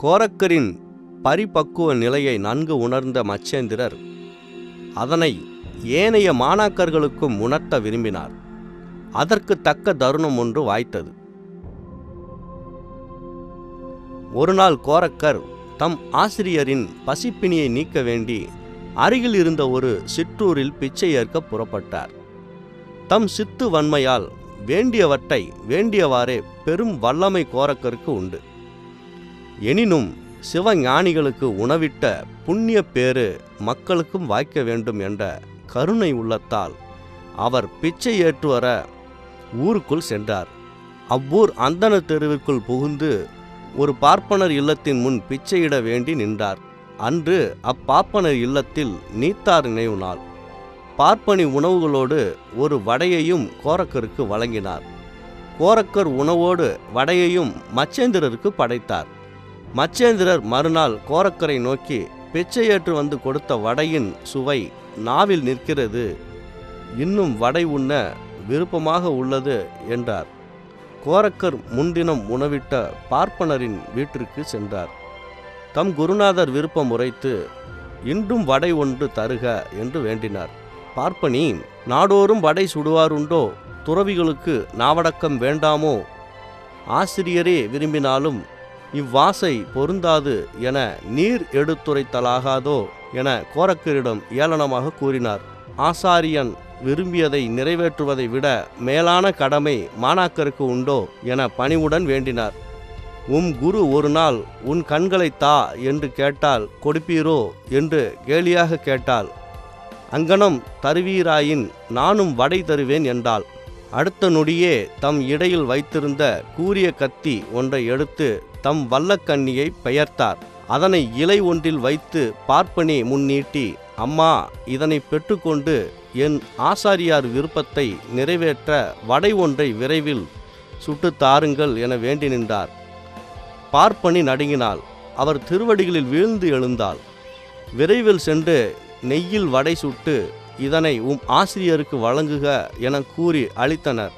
கோரக்கரின் பரிபக்குவ நிலையை நன்கு உணர்ந்த மச்சேந்திரர் அதனை ஏனைய மாணாக்கர்களுக்கும் உணர்த்த விரும்பினார். அதற்கு தக்க தருணம் ஒன்று வாய்த்தது. ஒருநாள் கோரக்கர் தம் ஆசிரியரின் பசிப்பிணியை நீக்க வேண்டி அருகில் இருந்த ஒரு சிற்றூரில் பிச்சை ஏற்க புறப்பட்டார். தம் சித்து வன்மையால் வேண்டியவற்றை வேண்டியவாறே பெரும் வல்லமை கோரக்கருக்கு உண்டு. எனினும் சிவஞானிகளுக்கு உணவிட்ட புண்ணிய பேறு மக்களுக்கும் வாய்க்க வேண்டும் என்ற கருணை உள்ளத்தால் அவர் பிச்சை ஏற்று வர ஊருக்குள் சென்றார். அவ்வூர் அந்தண தெருவிற்குள் புகுந்து ஒரு பார்ப்பனர் இல்லத்தின் முன் பிச்சையிட வேண்டி நின்றார். அன்று அப்பாப்பனர் இல்லத்தில் நீத்தார் நினைவு நாள். பார்ப்பனி உணவுகளோடு ஒரு வடையையும் கோரக்கருக்கு வழங்கினார். கோரக்கர் உணவோடு வடையையும் மச்சேந்திரருக்கு படைத்தார். மச்சேந்திரர் மறுநாள் கோரக்கரை நோக்கி, பிச்சையேற்று வந்து கொடுத்த வடையின் சுவை நாவில் நிற்கிறது, இன்னும் வடை உண்ண விருப்பமாக உள்ளது என்றார். கோரக்கர் முன்தினம் உணவிட்ட பார்ப்பனரின் வீட்டிற்கு சென்றார். தம் குருநாதர் விருப்பம் உரைத்து இன்றும் வடை ஒன்று தருக என்று வேண்டினார். பார்ப்பனி, நாடோறும் வடை சுடுவாருண்டோ, துறவிகளுக்கு நாவடக்கம் வேண்டாமோ, ஆசிரியரே விரும்பினாலும் இவ்வாசை பொருந்தாது என நீர் எடுத்துரைத்தலாகாதோ என கோரக்கரிடம் ஏளனமாக கூறினார். ஆசாரியன் விரும்பியதை நிறைவேற்றுவதை விட மேலான கடமை மாணாக்கருக்கு உண்டோ என பணிவுடன் வேண்டினார். குரு ஒரு நாள் உன் கண்களை தா என்று கேட்டால் கொடுப்பீரோ என்று கேலியாக கேட்டாள். அங்கனம் தருவீராயின் நானும் வடை தருவேன் என்றாள். அடுத்த நொடியே தம் இடையில் வைத்திருந்த கூரிய கத்தி ஒன்றை எடுத்து தம் வல்லக்கண்ணியை பெயர்த்தார். அதனை இலை ஒன்றில் வைத்து பார்ப்பனி முன்னீட்டி, அம்மா, இதனை பெற்றுக்கொண்டு என் ஆசாரியார் விருப்பத்தை நிறைவேற்ற வடை ஒன்றை விரைவில் சுட்டு தாருங்கள் என வேண்டி நின்றார். பார்ப்பனி நடுங்கினாள். அவர் திருவடிகளில் வீழ்ந்து எழுந்தாள். விரைவில் சென்று நெய்யில் வடை சுட்டு இதனை ஆசிரியருக்கு வழங்குக என கூறி அளித்தனர்.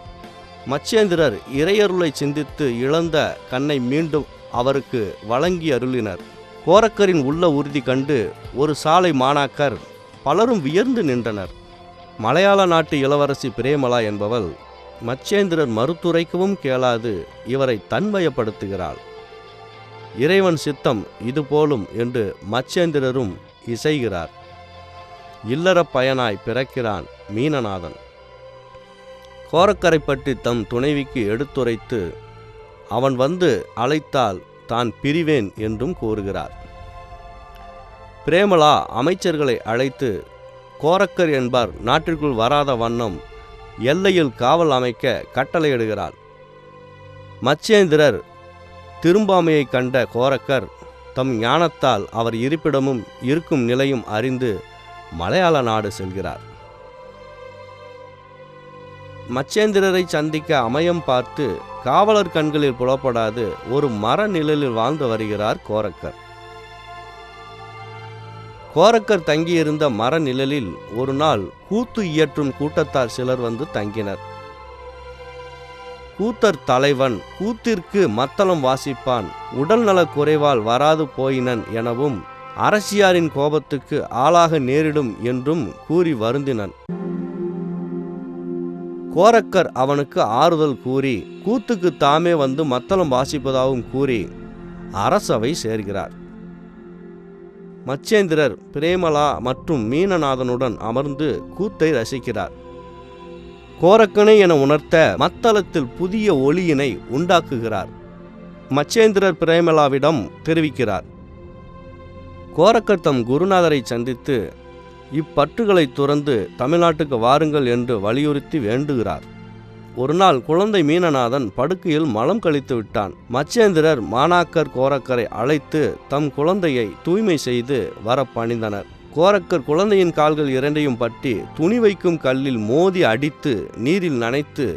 மச்சேந்திரர் இறையருளை சிந்தித்து இழந்த கண்ணை மீண்டும் அவருக்கு வழங்கி அருளினர். கோரக்கரின் உள்ள உறுதி கண்டு ஒரு சாலை மாணாக்கர் பலரும் வியர்ந்து நின்றனர். மலையாள நாட்டு இளவரசி பிரேமலா என்பவள் மச்சேந்திரர் மறுத்துரைக்கவும் கேளாது இவரை தன்மயப்படுத்துகிறாள். இறைவன் சித்தம் இதுபோலும் என்று மச்சேந்திரரும் இசைகிறார். இல்லற பயனாய் பிறக்கிறான் மீனநாதன். கோரக்கரை பற்றி தம் துணைவிக்கு எடுத்துரைத்து அவன் வந்து அழைத்தால் தான் பிரிவேன் என்றும் கூறுகிறார். பிரேமலா அமைச்சர்களை அழைத்து கோரக்கர் என்பார் நாட்டிற்குள் வராத வண்ணம் எல்லையில் காவல் அமைக்க கட்டளையிடுகிறார். மச்சேந்திரர் திரும்பாமையை கண்ட கோரக்கர் தம் ஞானத்தால் அவர் இருப்பிடமும் இருக்கும் நிலையும் அறிந்து மலையாள நாடு செல்கிறார். மச்சேந்திரரை சந்திக்க அமையம் பார்த்து காவலர் கண்களில் புலப்படாது ஒரு மர நிழலில் வாழ்ந்து வருகிறார் கோரக்கர். கோரக்கர் தங்கியிருந்த மர நிழலில் ஒரு நாள் கூத்து இயற்றும் கூட்டத்தார் சிலர் வந்து தங்கினர். கூத்தர் தலைவன் கூத்திற்கு மத்தளம் வாசிப்பான், உடல்நலக் குறைவால் வராது போயினன் எனவும் அரசியாரின் கோபத்துக்கு ஆளாக நேரிடும் என்றும் கூறி வருந்தினன். கோரக்கர் அவனுக்கு ஆறுதல் கூறி கூத்துக்கு தாமே வந்து மத்தளம் வாசிப்பதாகவும் கூறி அரசவை சேர்கிறார். மச்சேந்திரர் பிரேமலா மற்றும் மீனநாதனுடன் அமர்ந்து கூத்தை ரசிக்கிறார். கோரக்கனை என உணர்த்த மத்தளத்தில் புதிய ஒளியினை உண்டாக்குகிறார். மச்சேந்திரர் பிரேமலாவிடம் தெரிவிக்கிறார். கோரக்கர் தம் குருநாதரை சந்தித்து இப்பற்றுகளை துறந்து தமிழ்நாட்டுக்கு வாருங்கள் என்று வலியுறுத்தி வேண்டுகிறார். ஒரு நாள் குழந்தை மீனநாதன் படுக்கையில் மலம் கழித்து விட்டான். மச்சேந்திரர் மாணாக்கர் கோரக்கரை அழைத்து தம் குழந்தையை தூய்மை செய்து வர பணிந்தனர். கோரக்கர் குழந்தையின் கால்கள் இரண்டையும் பற்றி துணி வைக்கும் கல்லில் மோதி அடித்து நீரில் நனைத்து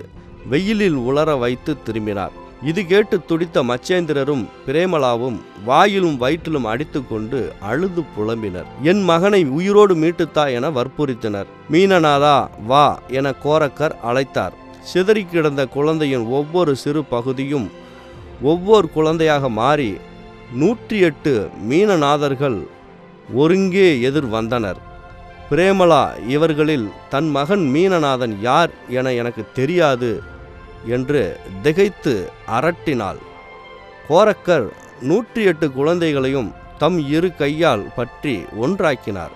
வெயிலில் உலர வைத்து திரும்பினார். இது கேட்டு துடித்த மச்சேந்திரரும் பிரேமலாவும் வாயிலும் வயிற்றிலும் அடித்து கொண்டு அழுது புலம்பினர். என் மகனை உயிரோடு மீட்டுத்தா என வற்புறுத்தினர். மீனநாதா வா என கோரக்கர் அழைத்தார். சிதறி கிடந்த குழந்தையின் ஒவ்வொரு சிறு பகுதியும் ஒவ்வொரு குழந்தையாக மாறி 108 மீனநாதர்கள் ஒருங்கே எதிர் வந்தனர். பிரேமலா இவர்களில் தன் மகன் மீனநாதன் யார் என எனக்கு தெரியாது என்று திகைத்து அரட்டினாள். கோரக்கர் 108 குழந்தைகளையும் தம் இரு கையால் பற்றி ஒன்றாக்கினார்.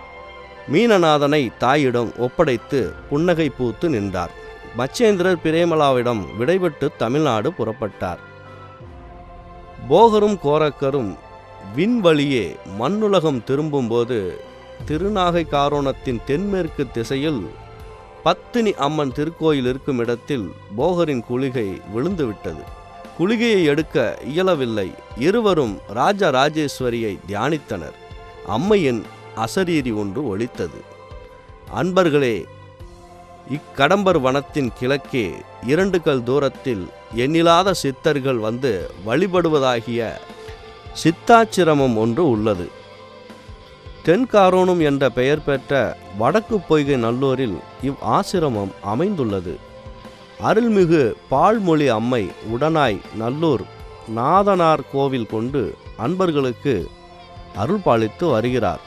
மீனநாதனை தாயிடம் ஒப்படைத்து புன்னகை பூத்து நின்றார். மச்சேந்திரர் பிரேமலாவிடம் விடைபெற்று தமிழ்நாடு புறப்பட்டார். போகரும் கோரக்கரும் விண்வழியே மண்ணுலகம் திரும்பும்போது திருநாகை காரோணத்தின் தென்மேற்கு திசையில் பத்தினி அம்மன் திருக்கோயில் இருக்கும் இடத்தில் போகரின் குளிகை விழுந்துவிட்டது. குளிகையை எடுக்க இயலவில்லை. இருவரும் ராஜராஜேஸ்வரியை தியானித்தனர். அம்மையின் அசரீரி ஒன்று ஒலித்தது. அன்பர்களே, இக்கடம்பர் வனத்தின் கிழக்கே 2 கல் தூரத்தில் எண்ணிலாத சித்தர்கள் வந்து வழிபடுவதாகிய சித்தாச்சிரமம் ஒன்று உள்ளது. தென்காரோணம் என்ற பெயர் பெற்ற வடக்கு பொய்கை நல்லூரில் இவ் ஆசிரமம் அமைந்துள்ளது. அருள்மிகு பால்மொழி அம்மை உடனாய் நல்லூர் நாதனார் கோவில் கொண்டு அன்பர்களுக்கு அருள் பாலித்து வருகிறார்.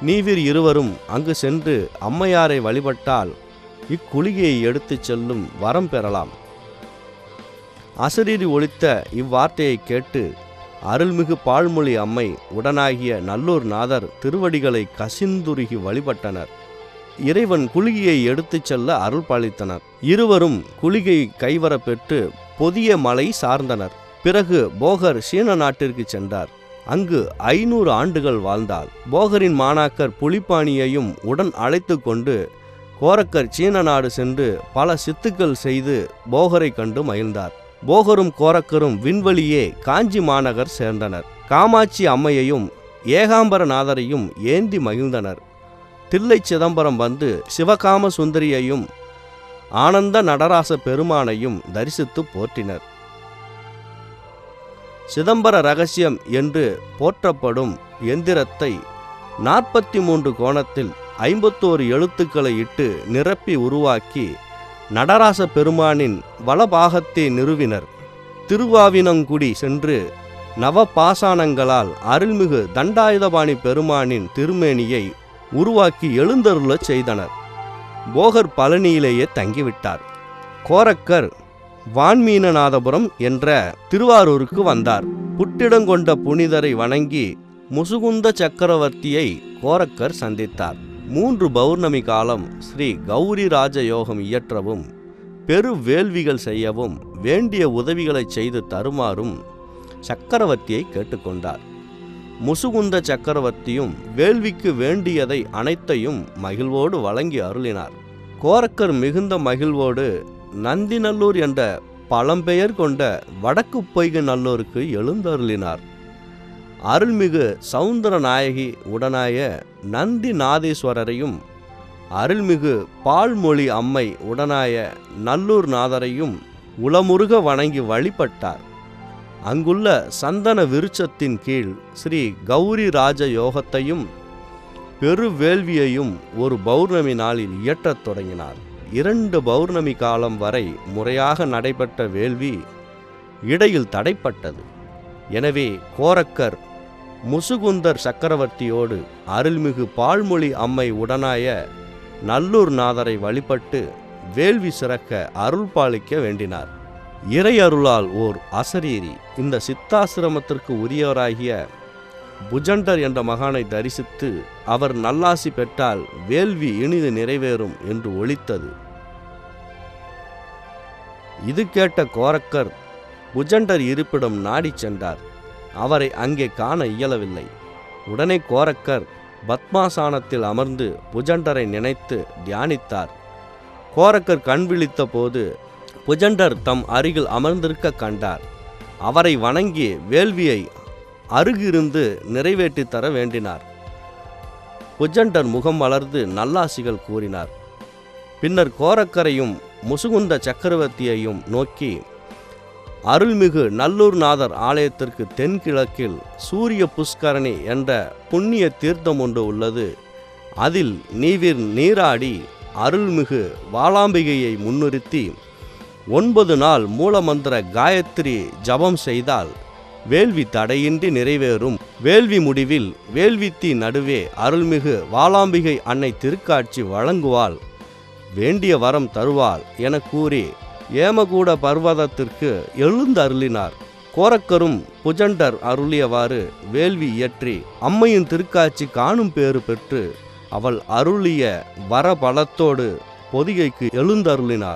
நீவிர் இருவரும் அங்கு சென்று அம்மையாரை வழிபட்டால் இக்குளிகையை எடுத்துச் செல்லும் வரம் பெறலாம். அசரீரி ஒலித்த இவ்வார்த்தையை கேட்டு அருள்மிகு பால்மொழி அம்மை உடனாகிய நல்லூர் நாதர் திருவடிகளை கசிந்துருகி வழிபட்டனர். இறைவன் குளிகையை எடுத்துச் செல்ல அருள் பாலித்தனர். இருவரும் குளிகை கைவர பெற்று பொதிய மலை சார்ந்தனர். பிறகு போகர் சீன நாட்டிற்கு சென்றார். அங்கு 500 ஆண்டுகள் வாழ்ந்தாள். போகரின் மாணாக்கர் புலிப்பாணியையும் உடன் அழைத்து கொண்டு கோரக்கர் சீன நாடு சென்று பல சித்துக்கள் செய்து போகரை கண்டு மகிழ்ந்தார். போகரும் கோரக்கரும் விண்வெளியே காஞ்சி மாநகர் சேர்ந்தனர். காமாட்சி அம்மையையும் ஏகாம்பரநாதரையும் ஏந்தி மகிழ்ந்தனர். தில்லை சிதம்பரம் வந்து சிவகாம சுந்தரியையும் ஆனந்த நடராச பெருமானையும் தரிசித்து போற்றினர். சிதம்பர ரகசியம் என்று போற்றப்படும் எந்திரத்தை 43 கோணத்தில் 51 எழுத்துக்களை இட்டு நிரப்பி உருவாக்கி நடராச பெருமானின் வலபாகத்தை நிறுவினர். திருவாவினங்குடி சென்று நவபாசானங்களால் அருள்மிகு தண்டாயுதபாணி பெருமானின் திருமேனியை உருவாக்கி எழுந்தருளச் செய்தனர். போகர் பழனியிலேயே தங்கிவிட்டார். கோரக்கர் வான்மீனநாதபுரம் என்ற திருவாரூருக்கு வந்தார். புட்டிடங்கொண்ட புனிதரை வணங்கி முசுகுந்த சக்கரவர்த்தியை கோரக்கர் சந்தித்தார். 3 பௌர்ணமி காலம் ஸ்ரீ கௌரி ராஜ யோகம் இயற்றவும் பெரு வேள்விகள் செய்யவும் வேண்டிய உதவிகளை செய்து தருமாறும் சக்கரவர்த்தியை கேட்டுக்கொண்டார். முசுகுந்த சக்கரவர்த்தியும் வேள்விக்கு வேண்டியதை அனைத்தையும் மகிழ்வோடு வழங்கி அருளினார். கோரக்கர் மிகுந்த மகிழ்வோடு நந்திநல்லூர் என்ற பழம்பெயர் கொண்ட வடக்கு பொய்கை நல்லூருக்கு எழுந்தருளினார். அருள்மிகு சவுந்தர நாயகி உடனாய நந்தி நாதேஸ்வரரையும் அருள்மிகு பால்மொழி அம்மை உடனாய நல்லூர் நாதரையும் உளமுருக வணங்கி வழிபட்டார். அங்குள்ள சந்தன விருட்சத்தின் கீழ் ஸ்ரீ கௌரி ராஜ யோகத்தையும் பெரு வேள்வியையும் ஒரு பௌர்ணமி நாளில் இயற்றத் தொடங்கினார். 2 பௌர்ணமி காலம் வரை முறையாக நடைபெற்ற வேள்வி இடையில் தடைப்பட்டது. எனவே கோரக்கர் முசுகுந்தர் சக்கரவர்த்தியோடு அருள்மிகு பால்மொழி அம்மை உடனாய நல்லூர் நாதரை வழிபட்டு வேள்வி சிறக்க அருள் பாலிக்க வேண்டினார். இறை அருளால் ஓர் அசரீரி இந்த சித்தாசிரமத்திற்கு உரியவராகிய புஜண்டர் என்ற மகானை தரிசித்து அவர் நல்லாசி பெற்றால் வேள்வி இனிது நிறைவேறும் என்று ஒலித்தது. இது கேட்ட கோரக்கர் புஜண்டர் இருப்பிடம் நாடி சென்றார். அவரை அங்கே காண இயலவில்லை. உடனே கோரக்கர் பத்மாசானத்தில் அமர்ந்து புஜண்டரை நினைத்து தியானித்தார். கோரக்கர் கண் விழித்த போது புஜண்டர் தம் அருகில் அமர்ந்திருக்க கண்டார். அவரை வணங்கி வேள்வியை அருகிருந்து நிறைவேற்றி தர வேண்டினார். புஜண்டர் முகம் வளர்ந்து நல்லாசிகள் கூறினார். பின்னர் கோரக்கரையும் முசுகுந்த சக்கரவர்த்தியையும் நோக்கி, அருள்மிகு நல்லூர் நாதர் ஆலயத்திற்கு தென்கிழக்கில் சூரிய புஷ்கரணி என்ற புண்ணிய தீர்த்தம் ஒன்று உள்ளது. அதில் நீவிர் நீராடி அருள்மிகு வாளாம்பிகையை முன்னிறுத்தி 9 நாள் மூலமந்திர காயத்ரி ஜபம் செய்தால் வேள்வி தடையின்றி நிறைவேறும். வேள்வி முடிவில் வேள்வித்தி நடுவே அருள்மிகு வாளாம்பிகை அன்னை திருக்காட்சி வழங்குவாள், வேண்டிய வரம் தருவாள் என கூறி ஏமகூட பர்வதத்திற்கு எழுந்தருளினார். கோரக்கரும் புஜண்டர் அருளியவாறு வேள்வி இயற்றி அம்மையின் திருக்காட்சி காணும் பேறு பெற்று அவள் அருளிய வரபலத்தோடு பொதிகைக்கு எழுந்தருளினார்.